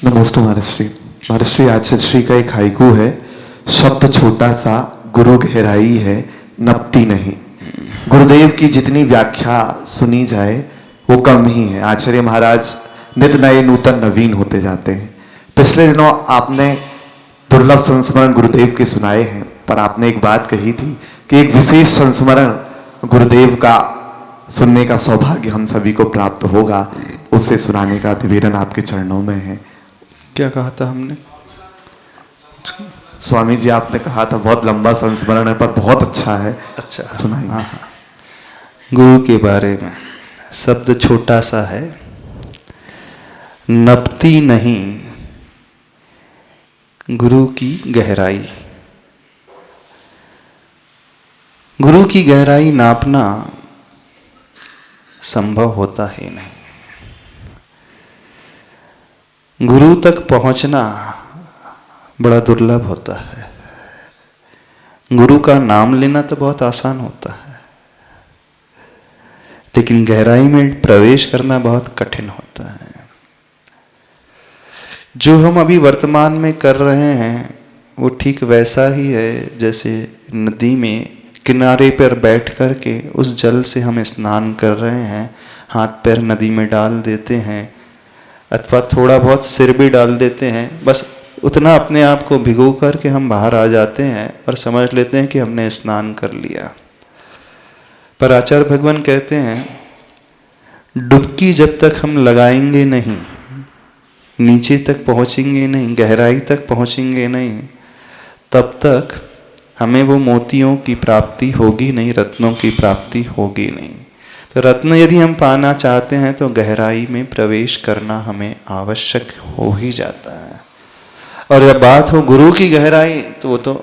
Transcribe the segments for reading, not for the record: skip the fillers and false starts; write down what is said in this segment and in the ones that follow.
नमोस्तु महर्षि। महर्षि आचार्य श्री का एक हाइकू है, शब्द छोटा सा गुरु गहराई है नपती नहीं। गुरुदेव की जितनी व्याख्या सुनी जाए वो कम ही है। आचार्य महाराज नित नए नूतन नवीन होते जाते हैं। पिछले दिनों आपने दुर्लभ संस्मरण गुरुदेव के सुनाए हैं, पर आपने एक बात कही थी कि एक विशेष संस्मरण गुरुदेव का सुनने का सौभाग्य हम सभी को प्राप्त होगा, उसे सुनाने का निवेदन आपके चरणों में है। क्या कहा था हमने? स्वामी जी आपने कहा था बहुत लंबा संस्मरण है पर बहुत अच्छा है। अच्छा सुनाइए। हाँ हाँ, गुरु के बारे में। शब्द छोटा सा है, नपती नहीं गुरु की गहराई। गुरु की गहराई नापना संभव होता ही नहीं। गुरु तक पहुंचना बड़ा दुर्लभ होता है। गुरु का नाम लेना तो बहुत आसान होता है, लेकिन गहराई में प्रवेश करना बहुत कठिन होता है। जो हम अभी वर्तमान में कर रहे हैं वो ठीक वैसा ही है जैसे नदी में किनारे पर बैठ कर के उस जल से हम स्नान कर रहे हैं, हाथ पैर नदी में डाल देते हैं अथवा थोड़ा बहुत सिर भी डाल देते हैं, बस उतना अपने आप को भिगो कर के हम बाहर आ जाते हैं और समझ लेते हैं कि हमने स्नान कर लिया। पर आचार्य भगवान कहते हैं डुबकी जब तक हम लगाएंगे नहीं, नीचे तक पहुंचेंगे नहीं, गहराई तक पहुंचेंगे नहीं, तब तक हमें वो मोतियों की प्राप्ति होगी नहीं, रत्नों की प्राप्ति होगी नहीं। तो रत्न यदि हम पाना चाहते हैं तो गहराई में प्रवेश करना हमें आवश्यक हो ही जाता है। और जब बात हो गुरु की गहराई तो वो तो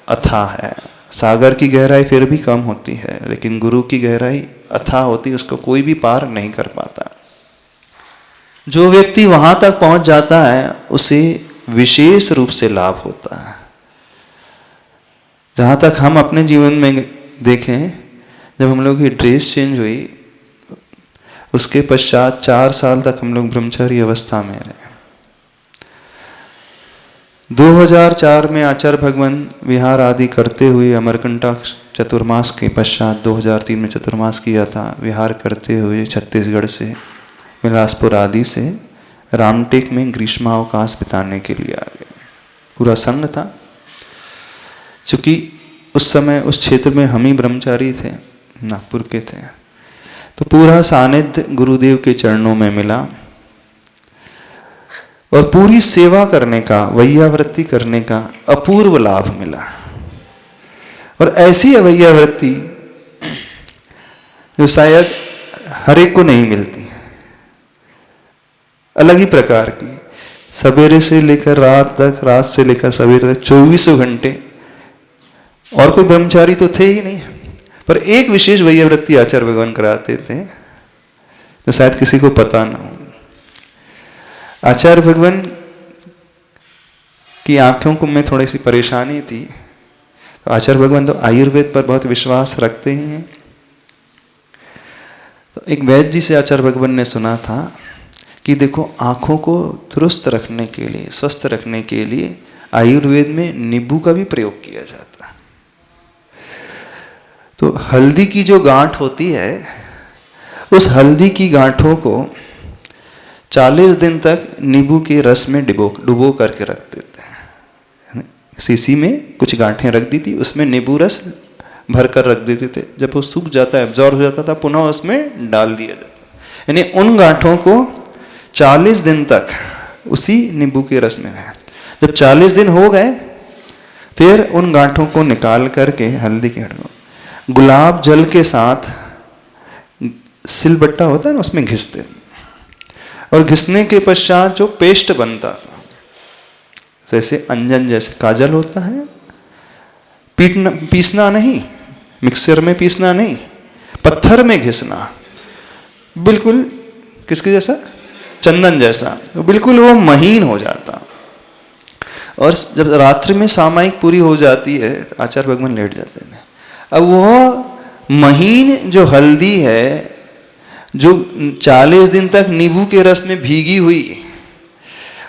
अथाह है। सागर की गहराई फिर भी कम होती है, लेकिन गुरु की गहराई अथाह होती है, उसको कोई भी पार नहीं कर पाता। जो व्यक्ति वहां तक पहुंच जाता है उसे विशेष रूप से लाभ होता है। जहां तक हम अपने जीवन में देखें, जब हम लोग की ड्रेस चेंज हुई उसके पश्चात 4 साल तक हम लोग ब्रह्मचारी अवस्था में रहे। 2004 में आचार्य भगवान विहार आदि करते हुए अमरकंटक चतुर्मास के पश्चात 2003 में चतुर्मास किया था। विहार करते हुए छत्तीसगढ़ से बिलासपुर आदि से रामटेक में ग्रीष्मावकाश बिताने के लिए आ गए। पूरा संघ था। चूंकि उस समय उस क्षेत्र में हम ही ब्रह्मचारी थे, नागपुर के थे, तो पूरा सानिध्य गुरुदेव के चरणों में मिला और पूरी सेवा करने का, वैयावृत्ति करने का अपूर्व लाभ मिला। और ऐसी अवैयावृत्ति जो शायद हर एक को नहीं मिलती, अलग ही प्रकार की। सवेरे से लेकर रात तक, रात से लेकर सवेरे तक 24 घंटे। और कोई ब्रह्मचारी तो थे ही नहीं, पर एक विशेष वैयावृत्ति आचार्य भगवान कराते थे जो शायद किसी को पता ना हो। आचार्य भगवान की आंखों को में थोड़ी सी परेशानी थी, तो आचार्य भगवान तो आयुर्वेद पर बहुत विश्वास रखते ही हैं। तो एक वैद्य जी से आचार्य भगवान ने सुना था कि देखो, आंखों को दुरुस्त रखने के लिए, स्वस्थ रखने के लिए आयुर्वेद में नींबू का भी प्रयोग किया जाता है। तो हल्दी की जो गांठ होती है, उस हल्दी की गांठों को 40 दिन तक नींबू के रस में डुबो करके रख देते हैं। शीशी में कुछ गांठें रख दी थी, उसमें नींबू रस भर कर रख देते थे। जब वो सूख जाता है, एब्जॉर्ब हो जाता था, पुनः उसमें डाल दिया जाता। यानी उन गांठों को 40 दिन तक उसी नींबू के रस में है। जब 40 दिन हो गए, फिर उन गांठों को निकाल करके हल्दी के गुलाब जल के साथ सिलबट्टा होता है ना, उसमें घिसते, और घिसने के पश्चात जो पेस्ट बनता था, जैसे अंजन जैसे काजल होता है, पीसना नहीं, मिक्सर में पीसना नहीं, पत्थर में घिसना, बिल्कुल किसके जैसा, चंदन जैसा, तो बिल्कुल वो महीन हो जाता। और जब रात्रि में सामायिक पूरी हो जाती है तो आचार्य भगवान लेट जाते थे। अब वो महीन जो हल्दी है, जो 40 दिन तक नींबू के रस में भीगी हुई,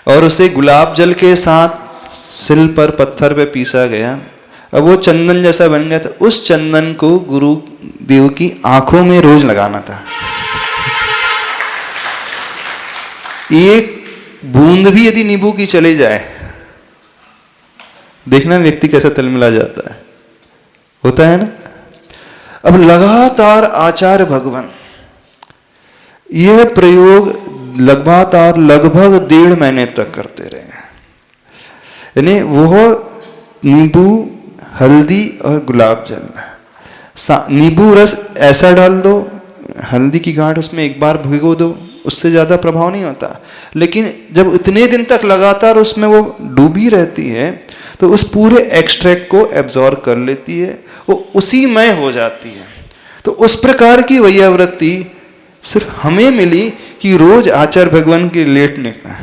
और उसे गुलाब जल के साथ सिल पर पत्थर पे पीसा गया। अब वो चंदन जैसा बन गया था। उस चंदन को गुरुदेव की आंखों में रोज लगाना था। एक बूंद भी यदि नींबू की चली जाए, देखना व्यक्ति कैसा तलमिला जाता है, होता है ना। अब लगातार आचार्य भगवान यह प्रयोग लगातार लगभग 1.5 महीने तक करते रहे। यानी वो नींबू, हल्दी और गुलाब जल, नींबू रस ऐसा डाल दो, हल्दी की गांठ उसमें एक बार भिगो दो, उससे ज़्यादा प्रभाव नहीं होता। लेकिन जब इतने दिन तक लगातार उसमें वो डूबी रहती है तो उस पूरे एक्सट्रैक्ट को एब्जॉर्ब कर लेती है, वो उसी में हो जाती है। तो उस प्रकार की वैयावृत्ति सिर्फ हमें मिली कि रोज आचार्य भगवान के लेटने का,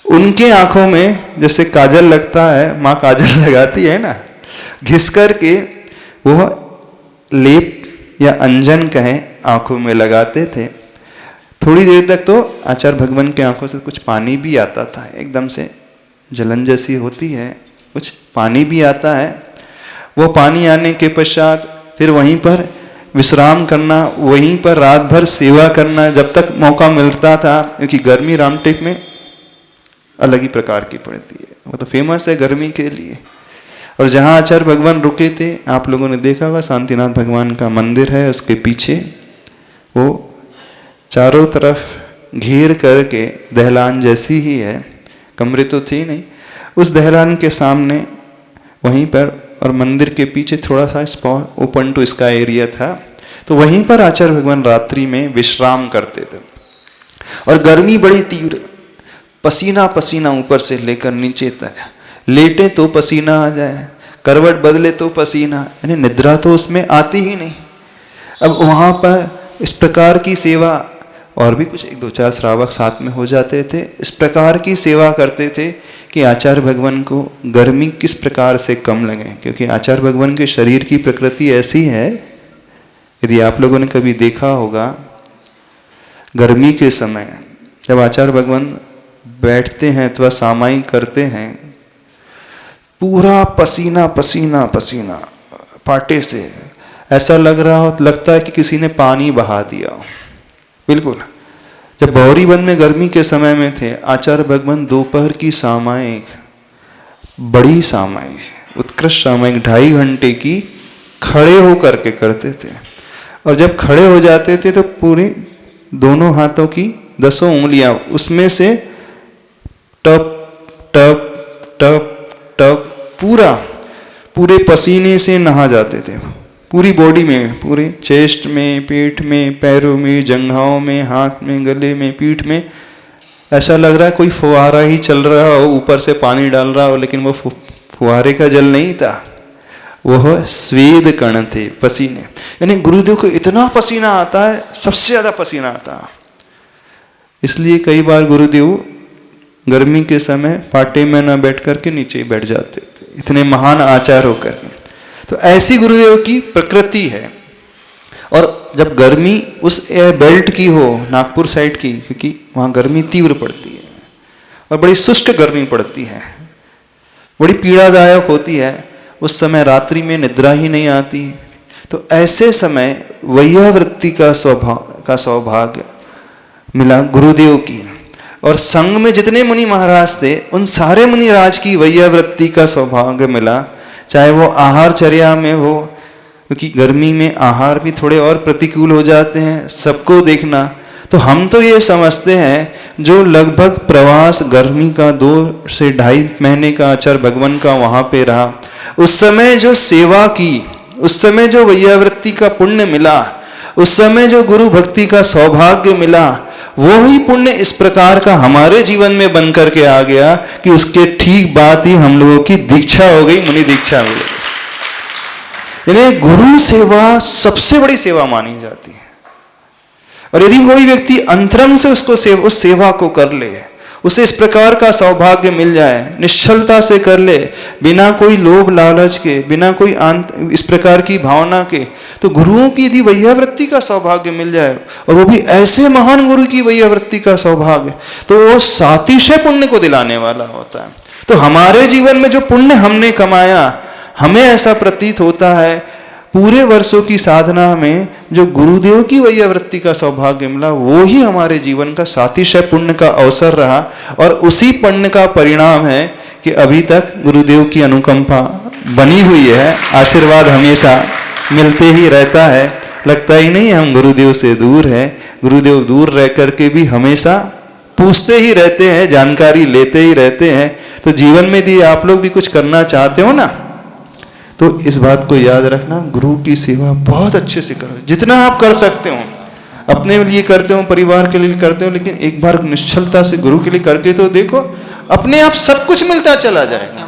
उनके आंखों में जैसे काजल लगता है, माँ काजल लगाती है ना, घिस करके वो लेप या अंजन कहें आंखों में लगाते थे। थोड़ी देर तक तो आचार्य भगवान के आंखों से कुछ पानी भी आता था, एकदम से जलन जैसी होती है, कुछ पानी भी आता है। वो पानी आने के पश्चात फिर वहीं पर विश्राम करना, वहीं पर रात भर सेवा करना जब तक मौका मिलता था, क्योंकि गर्मी रामटेक में अलग ही प्रकार की पड़ती है। वो तो फेमस है गर्मी के लिए। और जहाँ आचार्य भगवान रुके थे, आप लोगों ने देखा होगा, शांतिनाथ भगवान का मंदिर है, उसके पीछे वो चारों तरफ घेर करके दहलान जैसी ही है, कमरे तो थे नहीं, उस दहलान के सामने वहीं पर और मंदिर के पीछे थोड़ा सा spot open to sky area था। तो वहीं पर आचार्य भगवान रात्रि में विश्राम करते थे। और गर्मी बड़ी तीव्र, पसीना पसीना ऊपर से लेकर नीचे तक, लेटे तो पसीना आ जाए, करवट बदले तो पसीना, यानी निद्रा तो उसमें आती ही नहीं। अब वहाँ पर इस प्रकार की सेवा, और भी कुछ 1-2-4 श्रावक साथ में हो जाते थे, इस प्रकार की सेवा करते थे कि आचार्य भगवान को गर्मी किस प्रकार से कम लगे। क्योंकि आचार्य भगवान के शरीर की प्रकृति ऐसी है, यदि आप लोगों ने कभी देखा होगा, गर्मी के समय जब आचार्य भगवान बैठते हैं अथवा सामाई करते हैं, पूरा पसीना पसीना पसीना पाटे से ऐसा लगता है कि किसी ने पानी बहा दिया हो। बिल्कुल। जब बौरीवन में गर्मी के समय में थे, आचार्य भगवान दोपहर की सामायिक, बड़ी सामायिक, उत्कृष्ट सामायिक 2.5 घंटे की खड़े होकर के करते थे। और जब खड़े हो जाते थे तो पूरे दोनों हाथों की 10 उंगलियां उसमें से टप टप टप टप पूरे पसीने से नहा जाते थे। पूरी बॉडी में, पूरे चेस्ट में, पेट में, पैरों में, जंघाओं में, हाथ में, गले में, पीठ में, ऐसा लग रहा है कोई फुहारा ही चल रहा हो, ऊपर से पानी डाल रहा हो, लेकिन वो फुहारे का जल नहीं था, वह स्वेद कण थे, पसीने। यानी गुरुदेव को इतना पसीना आता है, सबसे ज्यादा पसीना आता है। इसलिए कई बार गुरुदेव गर्मी के समय पाटे में न बैठ करके नीचे ही बैठ जाते थे, इतने महान आचार होकर। तो ऐसी गुरुदेव की प्रकृति है। और जब गर्मी उस बेल्ट की हो, नागपुर साइड की, क्योंकि वहाँ गर्मी तीव्र पड़ती है और बड़ी शुष्क गर्मी पड़ती है, बड़ी पीड़ादायक होती है, उस समय रात्रि में निद्रा ही नहीं आती। तो ऐसे समय वैयावृत्ति का सौभाग्य मिला गुरुदेव की। और संघ में जितने मुनि महाराज थे, उन सारे मुनि राज की वैयावृत्ति का सौभाग्य मिला। चाहे वो आहारचर्या में हो, क्योंकि गर्मी में आहार भी थोड़े और प्रतिकूल हो जाते हैं, सबको देखना। तो हम तो ये समझते हैं जो लगभग प्रवास गर्मी का 2 से 2.5 महीने का आचार्य भगवान का वहाँ पे रहा, उस समय जो सेवा की, उस समय जो वैयावृत्ति का पुण्य मिला, उस समय जो गुरु भक्ति का सौभाग्य मिला, वो ही पुण्य इस प्रकार का हमारे जीवन में बन करके आ गया कि उसके ठीक बाद ही हम लोगों की दीक्षा हो गई, मुनि दीक्षा हो गई। यानी गुरु सेवा सबसे बड़ी सेवा मानी जाती है। और यदि कोई व्यक्ति अंतरंग से उस सेवा को कर ले, उसे इस प्रकार का सौभाग्य मिल जाए, निश्चलता से कर ले, बिना कोई लोभ लालच के, बिना कोई इस प्रकार की भावना के, तो गुरुओं की यदि वैयावृत्ति का सौभाग्य मिल जाए, और वो भी ऐसे महान गुरु की वैयावृत्ति का सौभाग्य, तो वो सातिशय पुण्य को दिलाने वाला होता है। तो हमारे जीवन में जो पुण्य हमने कमाया, हमें ऐसा प्रतीत होता है पूरे वर्षों की साधना में जो गुरुदेव की वैयावृत्ति का सौभाग्य मिला, वो ही हमारे जीवन का सातिशय पुण्य का अवसर रहा, और उसी पुण्य का परिणाम है कि अभी तक गुरुदेव की अनुकंपा बनी हुई है, आशीर्वाद हमेशा मिलते ही रहता है। लगता ही नहीं हम गुरुदेव से दूर हैं, गुरुदेव दूर रह करके भी हमेशा पूछते ही रहते हैं, जानकारी लेते ही रहते हैं। तो जीवन में यदि आप लोग भी कुछ करना चाहते हो ना, तो इस बात को याद रखना, गुरु की सेवा बहुत अच्छे से करो, जितना आप कर सकते हो। अपने लिए करते हो, परिवार के लिए करते हो, लेकिन एक बार निश्चलता से गुरु के लिए करके तो देखो, अपने आप सब कुछ मिलता चला जाएगा।